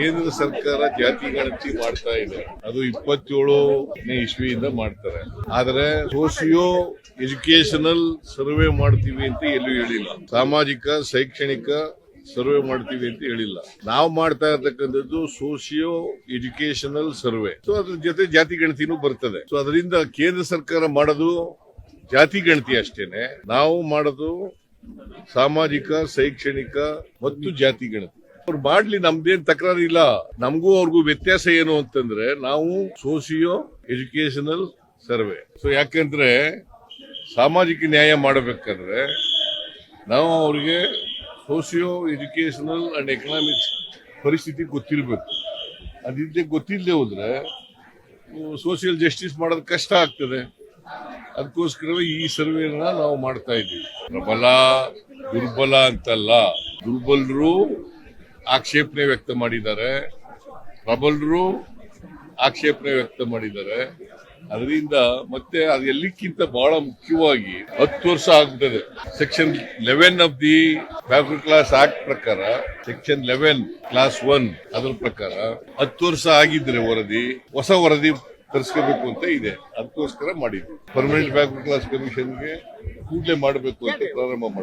ಕೇಂದ್ರ ಸರ್ಕಾರ ಜಾತಿ ಗಣತಿ ಮಾಡ್ತಾ ಇದೆ. ಅದು 27ನೇ ಇಸ್ವಿಯಿಂದ ಮಾಡ್ತಾರೆ. ಆದರೆ ಸೋಸಿಯೋ ಎಜುಕೇಶನಲ್ ಸರ್ವೆ ಮಾಡ್ತೀವಿ ಅಂತ ಎಲ್ಲೂ ಹೇಳಿಲ್ಲ. ಸಾಮಾಜಿಕ ಶೈಕ್ಷಣಿಕ ಸರ್ವೆ ಮಾಡ್ತೀವಿ ಅಂತ ಹೇಳಿಲ್ಲ. ನಾವು ಮಾಡ್ತಾ ಇರ್ತಕ್ಕಂಥದ್ದು ಸೋಸಿಯೋ ಎಜುಕೇಶನಲ್ ಸರ್ವೆ. ಸೊ ಅದ್ರ ಜೊತೆ ಜಾತಿ ಗಣತಿನೂ ಬರ್ತದೆ. ಸೊ ಅದರಿಂದ ಕೇಂದ್ರ ಸರ್ಕಾರ ಮಾಡೋದು ಜಾತಿ ಗಣತಿ ಅಷ್ಟೇನೆ, ನಾವು ಮಾಡೋದು ಸಾಮಾಜಿಕ ಶೈಕ್ಷಣಿಕ ಮತ್ತು ಜಾತಿ ಗಣತಿ. ಅವ್ರು ಮಾಡ್ಲಿ, ನಮ್ದೇನ್ ತಕರಾರು ಇಲ್ಲ. ನಮಗೂ ಅವ್ರಿಗೂ ವ್ಯತ್ಯಾಸ ಏನು ಅಂತಂದ್ರೆ, ನಾವು ಸೋಸಿಯೋ ಎಜುಕೇಶನಲ್ ಸರ್ವೆ. ಸೊ ಯಾಕಂದ್ರೆ ಸಾಮಾಜಿಕ ನ್ಯಾಯ ಮಾಡಬೇಕಾದ್ರೆ ನಾವು ಅವ್ರಿಗೆ ಸೋಸಿಯೋ ಎಜುಕೇಶನಲ್ ಅಂಡ್ ಎಕನಾಮಿಕ್ಸ್ ಪರಿಸ್ಥಿತಿ ಗೊತ್ತಿರಬೇಕು. ಅದಿದ್ದೆ ಗೊತ್ತಿಲ್ಲದೆ ಹೋದ್ರೆ ಸೋಷಿಯಲ್ ಜಸ್ಟಿಸ್ ಮಾಡೋದು ಕಷ್ಟ ಆಗ್ತದೆ. ಅದಕ್ಕೋಸ್ಕರವೇ ಈ ಸರ್ವೆನ ನಾವು ಮಾಡ್ತಾ ಇದ್ದೀವಿ. ಪ್ರಬಲ ದುರ್ಬಲ ಅಂತಲ್ಲ, ದುರ್ಬಲರು ಆಕ್ಷೇಪಣೆ ವ್ಯಕ್ತ ಮಾಡಿದ್ದಾರೆ, ಪ್ರಬಲರು ಆಕ್ಷೇಪಣೆ ವ್ಯಕ್ತ ಮಾಡಿದ್ದಾರೆ. ಅದರಿಂದ ಮತ್ತೆ ಅದು ಎಲ್ಲಕ್ಕಿಂತ ಬಹಳ ಮುಖ್ಯವಾಗಿ 10 ವರ್ಷ ಆಗ್ಬಿಟ್ಟದೆ. Section 11 of the backward class act ಪ್ರಕಾರ, ಸೆಕ್ಷನ್ 11 ಕ್ಲಾಸ್ 1 ಅದರ ಪ್ರಕಾರ 10 ವರ್ಷ ಆಗಿದ್ರೆ ಹೊಸ ವರದಿ ತರಿಸ್ಕೋಬೇಕು ಅಂತ ಇದೆ. ಅದಕ್ಕೋಸ್ಕರ ಮಾಡಿದ್ವಿ. ಪರ್ಮನೆಂಟ್ ಬ್ಯಾಕ್ವರ್ಡ್ ಕ್ಲಾಸ್ ಕಮಿಷನ್ಗೆ ಕೂಡಲೇ ಮಾಡಬೇಕು ಅಂತ ಪ್ರಾರಂಭ ಮಾಡಬೇಕು.